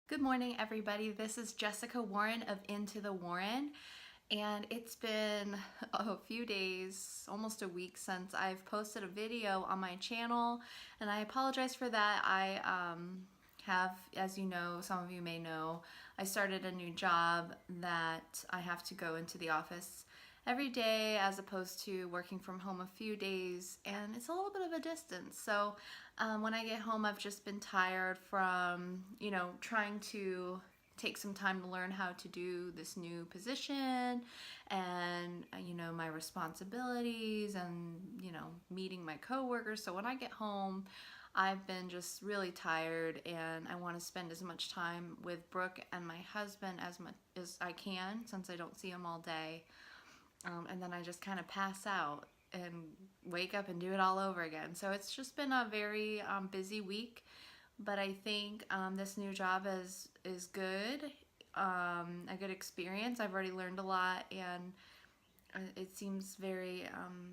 Good morning, everybody. This is Jessica Warren of Into the Warren, and it's been a few days, almost a week since I've posted a video on my channel, and I apologize for that. I have, as you know, some of you may know, I started a new job that I have to go into the office every day as opposed to working from home a few days, and it's a little bit of a distance. So when I get home, I've just been tired from, trying to take some time to learn how to do this new position and, my responsibilities and, meeting my coworkers. So when I get home, I've been just really tired and I want to spend as much time with Brooke and my husband as much as I can since I don't see him all day. And then I just kind of pass out and wake up and do it all over again. So it's just been a very busy week, but I think this new job is good, a good experience. I've already learned a lot, and it seems very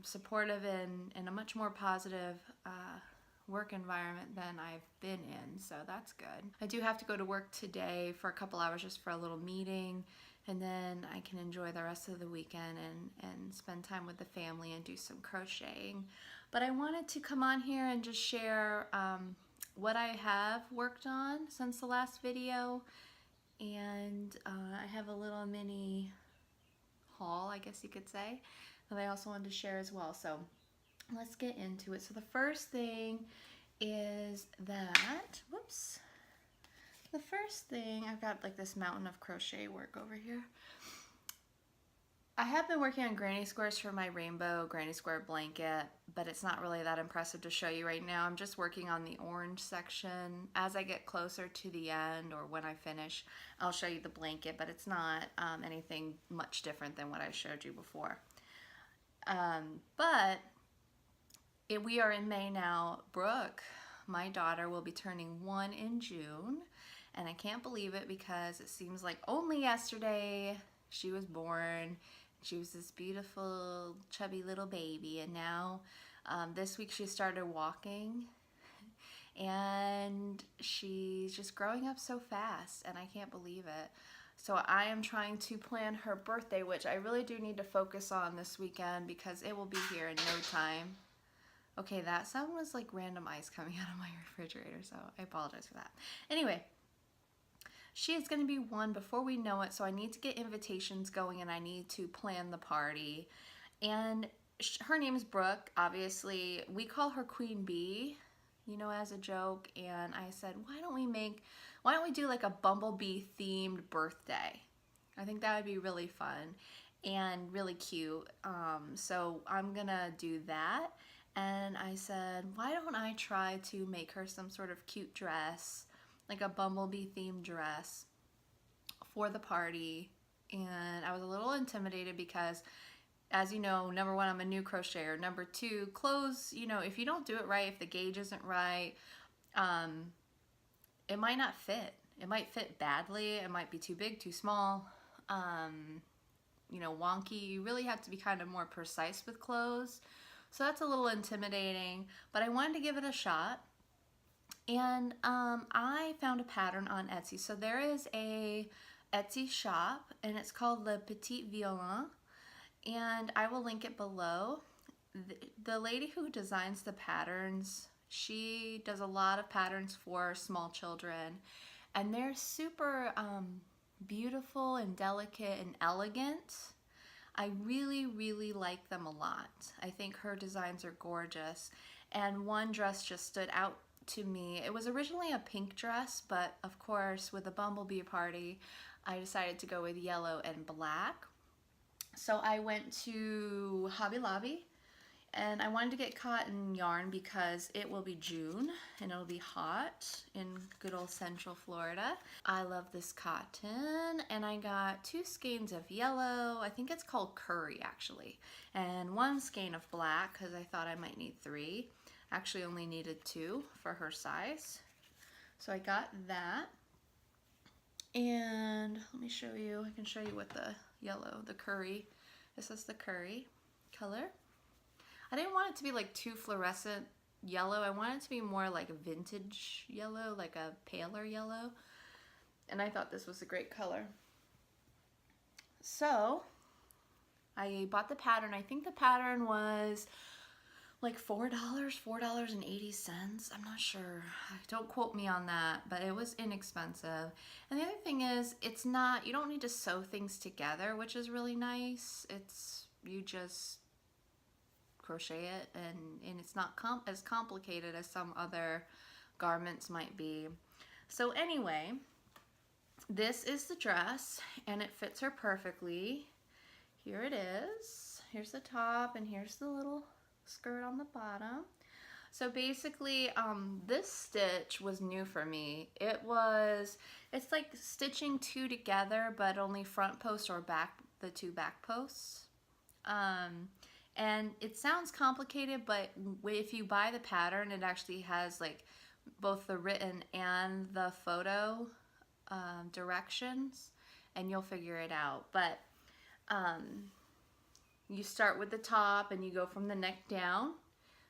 supportive and a much more positive work environment than I've been in, so that's good. I do have to go to work today for a couple hours just for a little meeting, and then I can enjoy the rest of the weekend and spend time with the family and do some crocheting. But I wanted to come on here and just share what I have worked on since the last video, and I have a little mini haul, I guess you could say, that I also wanted to share as well. So let's get into it. So the first thing is that, the first thing, I've got like this mountain of crochet work over here. I have been working on granny squares for my rainbow granny square blanket, but it's not really that impressive to show you right now. I'm just working on the orange section. As I get closer to the end, or when I finish, I'll show you the blanket, but it's not anything much different than what I showed you before. We are in May now. Brooke, my daughter, will be turning 1 in June, and I can't believe it because it seems like only yesterday she was born. She was this beautiful, chubby little baby, and now this week she started walking, and she's just growing up so fast, and I can't believe it. So I am trying to plan her birthday, which I really do need to focus on this weekend because it will be here in no time. Okay, that sound was like random ice coming out of my refrigerator, so I apologize for that. Anyway, she is going to be 1 before we know it, so I need to get invitations going and I need to plan the party. And her name is Brooke, obviously. We call her Queen Bee, as a joke, and I said, why don't we do like a Bumblebee themed birthday? I think that would be really fun and really cute. So I'm gonna do that. And I said, why don't I try to make her some sort of cute dress, like a Bumblebee themed dress for the party. And I was a little intimidated because, as you know, number 1, I'm a new crocheter. Number 2, clothes, if you don't do it right, if the gauge isn't right, it might not fit. It might fit badly. It might be too big, too small, wonky. You really have to be kind of more precise with clothes. So that's a little intimidating, but I wanted to give it a shot. And I found a pattern on Etsy. So there is a Etsy shop, and it's called Le Petit Violon, and I will link it below. The lady who designs the patterns, she does a lot of patterns for small children, and they're super beautiful and delicate and elegant. I really, really like them a lot. I think her designs are gorgeous. And one dress just stood out to me. It was originally a pink dress, but of course with the Bumblebee party, I decided to go with yellow and black. So I went to Hobby Lobby, and I wanted to get cotton yarn because it will be June and it'll be hot in good old Central Florida. I love this cotton, and I got 2 skeins of yellow. I think it's called curry actually, and 1 skein of black because I thought I might need 3. Actually only needed 2 for her size. So I got that, and let me show you. I can show you what the yellow, the curry. This is the curry color. I didn't want it to be like too fluorescent yellow. I want it to be more like a vintage yellow, like a paler yellow. And I thought this was a great color. So I bought the pattern. I think the pattern was like $4.80. I'm not sure. Don't quote me on that, but it was inexpensive. And the other thing is, it's not, you don't need to sew things together, which is really nice. You just crochet it, and it's not as complicated as some other garments might be. So anyway, this is the dress, and it fits her perfectly. Here it is. Here's the top, and here's the little skirt on the bottom. So basically, this stitch was new for me. It's like stitching two together, but only front post or back, the two back posts. And it sounds complicated, but if you buy the pattern, it actually has like both the written and the photo directions, and you'll figure it out. But you start with the top and you go from the neck down.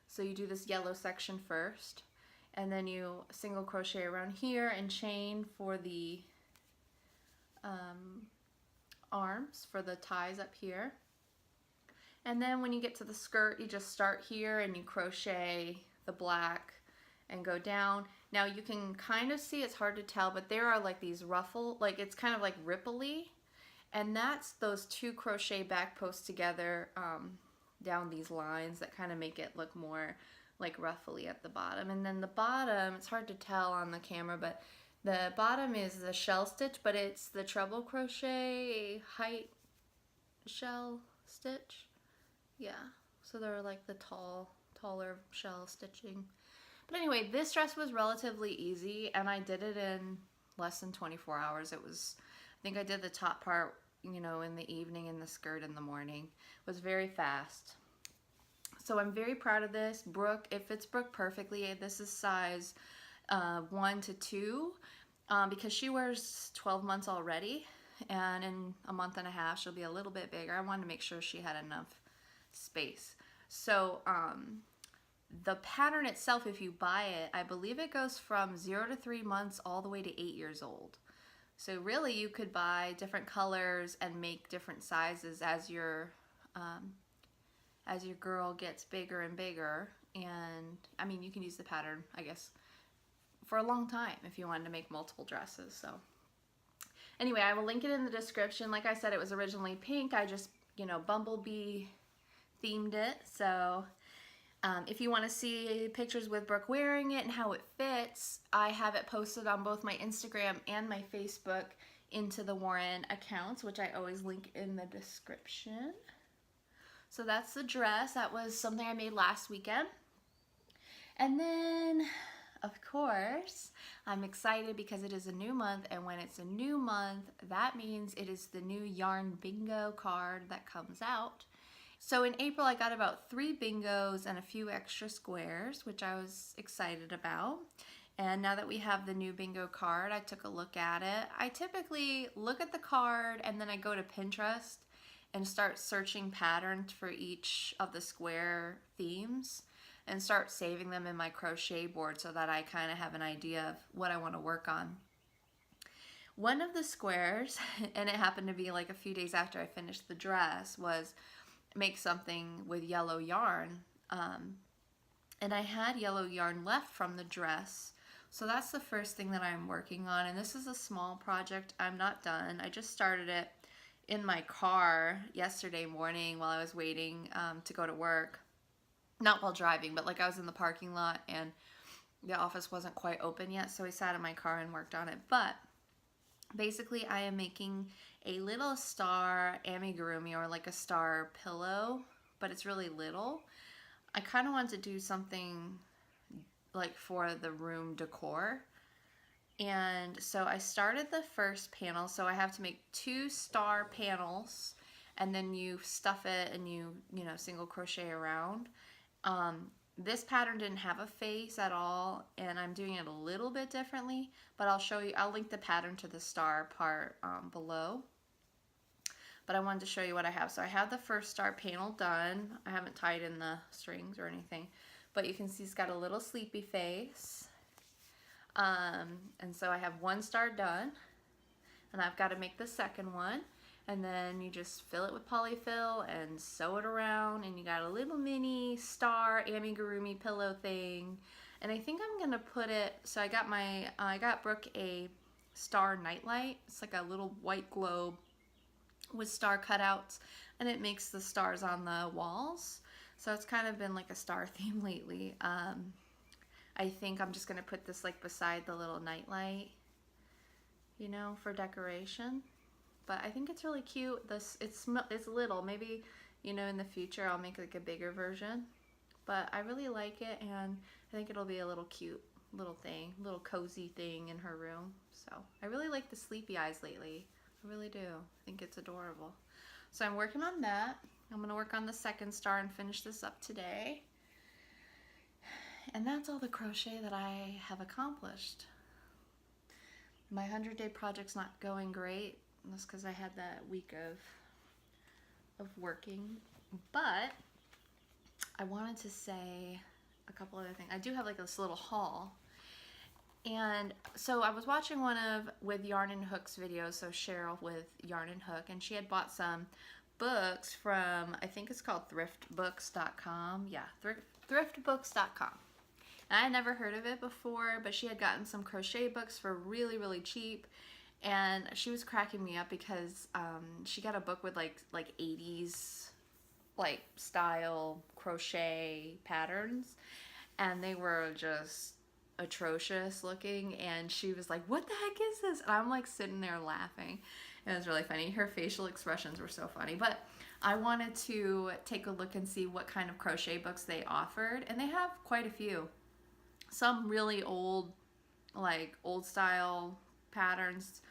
So you do this yellow section first, and then you single crochet around here and chain for the arms, for the ties up here. And then when you get to the skirt, you just start here and you crochet the black and go down. Now you can kind of see, it's hard to tell, but there are like these like it's kind of like ripply. And that's those two crochet back posts together down these lines that kind of make it look more like ruffly at the bottom. And then the bottom, it's hard to tell on the camera, but the bottom is the shell stitch, but it's the treble crochet height shell stitch. Yeah, so they're like the taller shell stitching. But anyway, this dress was relatively easy, and I did it in less than 24 hours. I think I did the top part, you know, in the evening and the skirt in the morning. It was very fast. So I'm very proud of this. Brooke, it fits Brooke perfectly. This is size 1 to 2 because she wears 12 months already, and in a month and a half she'll be a little bit bigger. I wanted to make sure she had enough space. So the pattern itself, if you buy it, I believe it goes from 0 to 3 months all the way to 8 years old. So really you could buy different colors and make different sizes as your girl gets bigger and bigger. And I mean, you can use the pattern, I guess, for a long time if you wanted to make multiple dresses. So anyway, I will link it in the description. Like I said, it was originally pink. I just, you know, Bumblebee themed it. So if you want to see pictures with Brooke wearing it and how it fits, I have it posted on both my Instagram and my Facebook Into the Warren accounts, which I always link in the description. So that's the dress. That was something I made last weekend. And then, of course, I'm excited because it is a new month, and when it's a new month, that means it is the new yarn bingo card that comes out. So in April, I got about 3 bingos and a few extra squares, which I was excited about. And now that we have the new bingo card, I took a look at it. I typically look at the card and then I go to Pinterest and start searching patterns for each of the square themes and start saving them in my crochet board so that I kind of have an idea of what I want to work on. One of the squares, and it happened to be like a few days after I finished the dress, was make something with yellow yarn, and I had yellow yarn left from the dress, so that's the first thing that I'm working on. And this is a small project. I'm not done. I just started it in my car yesterday morning while I was waiting to go to work. Not while driving, but like I was in the parking lot and the office wasn't quite open yet, so I sat in my car and worked on it. But basically I am making a little star amigurumi, or like a star pillow, but it's really little. I kind of want to do something like for the room decor. And so I started the first panel. So I have to make 2 star panels, and then you stuff it and you know, single crochet around. This pattern didn't have a face at all, and I'm doing it a little bit differently, but I'll show you. I'll link the pattern to the star part below. But I wanted to show you what I have. So I have the first star panel done. I haven't tied in the strings or anything, but you can see it's got a little sleepy face. And so I have 1 star done. and I've got to make the second one. And then you just fill it with polyfill and sew it around, and you got a little mini star amigurumi pillow thing. And I think I'm gonna put it, so I got Brooke a star nightlight. It's like a little white globe with star cutouts, and it makes the stars on the walls. So it's kind of been like a star theme lately. I think I'm just gonna put this like beside the little nightlight, you know, for decoration. But I think it's really cute. It's little. Maybe, you know, in the future I'll make like a bigger version. But I really like it, and I think it'll be a little cute little thing, little cozy thing in her room. So I really like the sleepy eyes lately. I really do. I think it's adorable. So I'm working on that. I'm gonna work on the second star and finish this up today. And that's all the crochet that I have accomplished. My 100-day project's not going great. That's because I had that week of working. But I wanted to say a couple other things. I do have like this little haul. And so I was watching one with Yarn and Hook's videos, so Cheryl with Yarn and Hook, and she had bought some books from, I think it's called thriftbooks.com. Yeah, thriftbooks.com. And I had never heard of it before, but she had gotten some crochet books for really, really cheap. And she was cracking me up because she got a book with like 80s like style crochet patterns, and they were just atrocious looking, and she was like, what the heck is this? And I'm like sitting there laughing. It was really funny. Her facial expressions were so funny. But I wanted to take a look and see what kind of crochet books they offered, and they have quite a few. Some really old, like old style patterns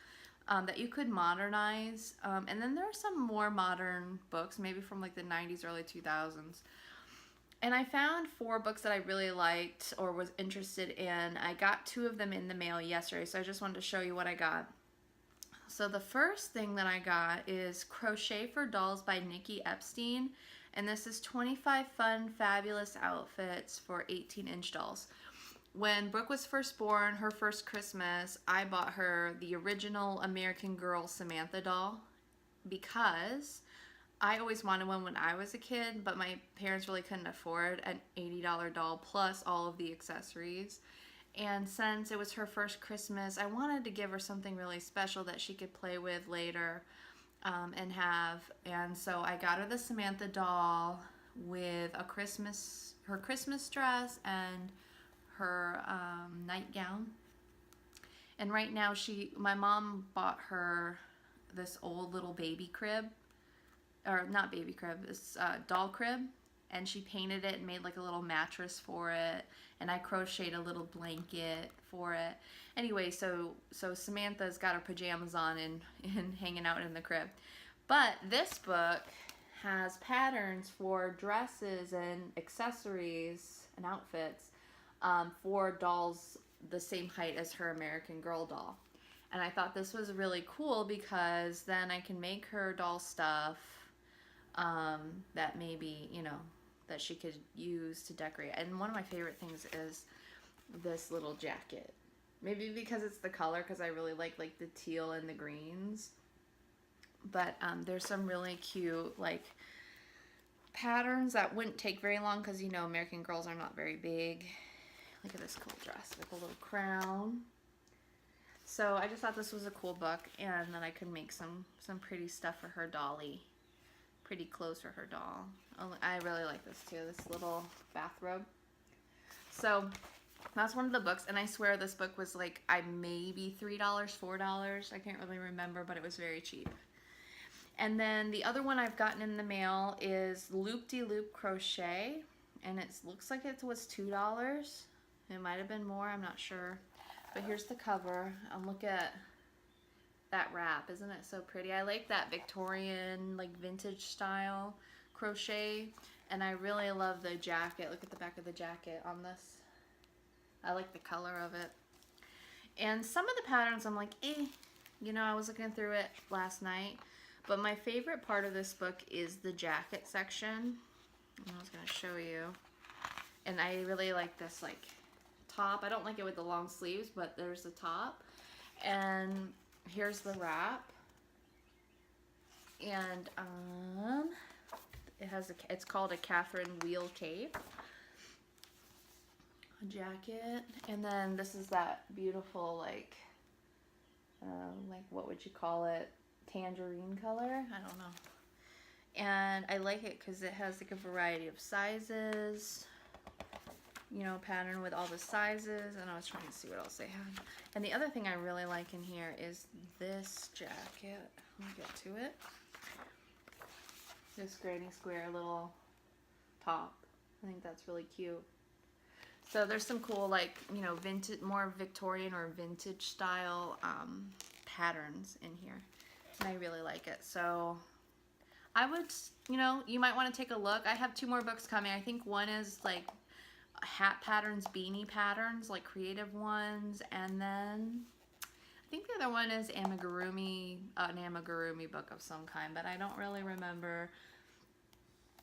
that you could modernize, and then there are some more modern books, maybe from like the 90s, early 2000s. And I found 4 books that I really liked or was interested in. I got 2 of them in the mail yesterday, so I just wanted to show you what I got. So the first thing that I got is Crochet for Dolls by Nikki Epstein, and this is 25 fun, fabulous outfits for 18-inch dolls. When Brooke was first born, her first Christmas, I bought her the original American Girl Samantha doll because I always wanted one when I was a kid, but my parents really couldn't afford an $80 doll plus all of the accessories. And since it was her first Christmas, I wanted to give her something really special that she could play with later and have. And so I got her the Samantha doll with her Christmas dress and her nightgown. And right now my mom bought her this old little baby crib, or not baby crib, this doll crib, and she painted it and made like a little mattress for it, and I crocheted a little blanket for it. Anyway, so Samantha's got her pajamas on and hanging out in the crib. But this book has patterns for dresses and accessories and outfits for dolls the same height as her American Girl doll. And I thought this was really cool because then I can make her doll stuff that maybe, you know, that she could use to decorate. And one of my favorite things is this little jacket. Maybe because it's the color, because I really like the teal and the greens. But there's some really cute like patterns that wouldn't take very long because, you know, American Girls are not very big. Look at this cool dress with a little crown. So I just thought this was a cool book, and then I could make some pretty stuff for her dolly. Pretty clothes for her doll. I really like this too, this little bathrobe. So that's one of the books, and I swear this book was like maybe $3, $4. I can't really remember, but it was very cheap. And then the other one I've gotten in the mail is Loop-de-Loop Crochet, and it looks like it was $2. It might have been more, I'm not sure. But here's the cover, and look at that wrap. Isn't it so pretty? I like that Victorian, like vintage style crochet, and I really love the jacket. Look at the back of the jacket on this. I like the color of it. And some of the patterns I'm like, you know, I was looking through it last night, but my favorite part of this book is the jacket section. And I was going to show you. And I really like this like top. I don't like it with the long sleeves, but there's the top. And here's the wrap. And it's called a Catherine Wheel cape. A jacket. And then this is that beautiful, like what would you call it? Tangerine color? I don't know. And I like it because it has like a variety of sizes, you know, pattern with all the sizes. And I was trying to see what else they had. And the other thing I really like in here is this jacket. Let me get to it. This granny square little top. I think that's really cute. So there's some cool, like, you know, vintage, more Victorian or vintage style patterns in here. And I really like it. So I would, you know, you might want to take a look. I have 2 more books coming. I think one is like hat patterns, beanie patterns, like creative ones. And then I think the other one is amigurumi, an amigurumi book of some kind, but I don't really remember.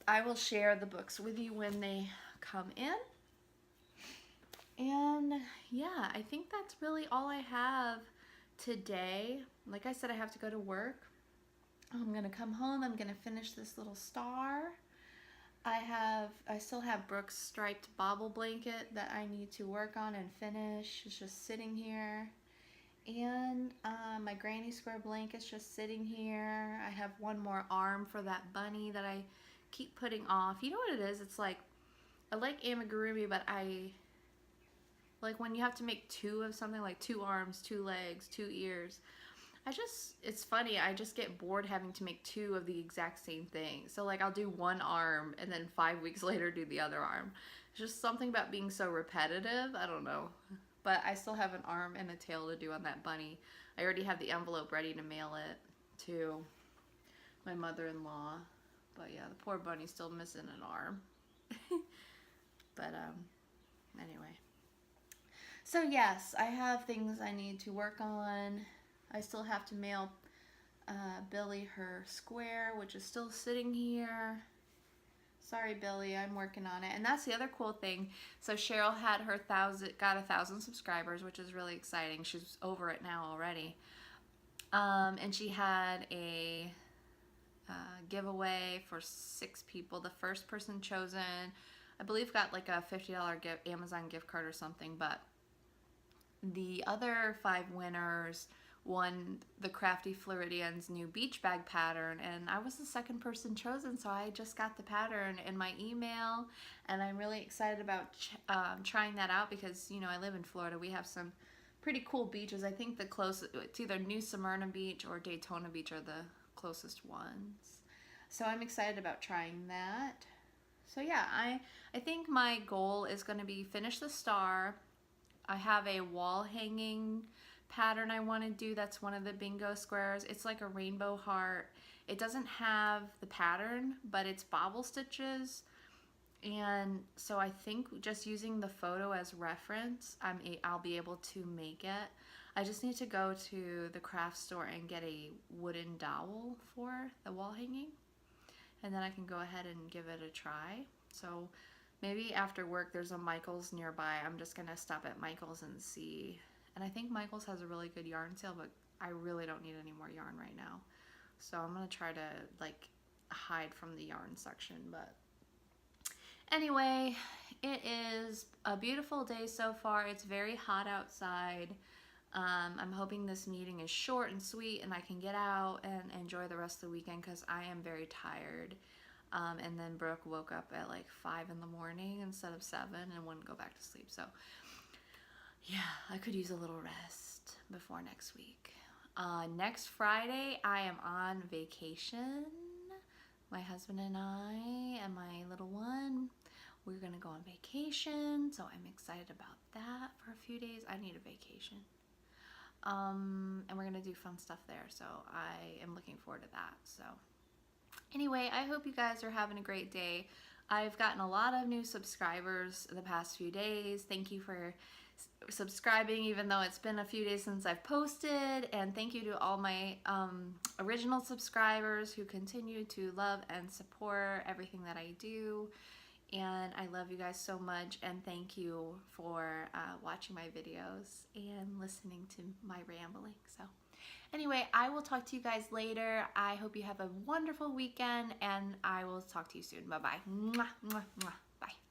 I will share the books with you when they come in. And yeah, I think that's really all I have today. Like I said, I have to go to work. I'm gonna come home. I'm gonna finish this little star. I still have Brooke's striped bobble blanket that I need to work on and finish. It's just sitting here. And my granny square blanket's just sitting here. I have one more arm for that bunny that I keep putting off. You know what it is? It's like, I like amigurumi, but I like when you have to make 2 of something, like 2 arms, 2 legs, 2 ears. It's funny, I just get bored having to make 2 of the exact same thing. So like I'll do 1 arm and then 5 weeks later do the other arm. It's just something about being so repetitive. I don't know. But I still have an arm and a tail to do on that bunny. I already have the envelope ready to mail it to my mother-in-law. But yeah, the poor bunny's still missing an arm. But anyway. So yes, I have things I need to work on. I still have to mail Billy her square, which is still sitting here. Sorry, Billy, I'm working on it. And that's the other cool thing. So Cheryl had her got 1,000 subscribers, which is really exciting. She's over it now already. And she had a giveaway for 6 people. The first person chosen, I believe, got like a $50 Amazon gift card or something. But the other 5 winners won the Crafty Floridian's new beach bag pattern, and I was the second person chosen, so I just got the pattern in my email, and I'm really excited about trying that out because, you know, I live in Florida. We have some pretty cool beaches. I think the closest, it's either New Smyrna Beach or Daytona Beach are the closest ones. So I'm excited about trying that. So yeah, I think my goal is going to be finish the star. I have a wall hanging pattern I want to do. That's one of the bingo squares. It's like a rainbow heart. It doesn't have the pattern, but it's bobble stitches. And so I think just using the photo as reference, I'll be able to make it. I just need to go to the craft store and get a wooden dowel for the wall hanging. And then I can go ahead and give it a try. So maybe after work there's a Michael's nearby. I'm just going to stop at Michael's and see. And I think Michael's has a really good yarn sale, but I really don't need any more yarn right now. So I'm going to try to like hide from the yarn section. But anyway, it is a beautiful day so far. It's very hot outside. I'm hoping this meeting is short and sweet and I can get out and enjoy the rest of the weekend because I am very tired. And then Brooke woke up at like 5 in the morning instead of 7 and wouldn't go back to sleep. So yeah, I could use a little rest before next week. Next Friday, I am on vacation. My husband and I and my little one, we're going to go on vacation. So I'm excited about that for a few days. I need a vacation. And we're going to do fun stuff there. So I am looking forward to that. So anyway, I hope you guys are having a great day. I've gotten a lot of new subscribers the past few days. Thank you for subscribing even though it's been a few days since I've posted, and thank you to all my original subscribers who continue to love and support everything that I do, and I love you guys so much, and thank you for watching my videos and listening to my rambling. So Anyway, I will talk to you guys later. I hope you have a wonderful weekend, and I will talk to you soon. Bye-bye. Mwah, mwah, mwah. Bye.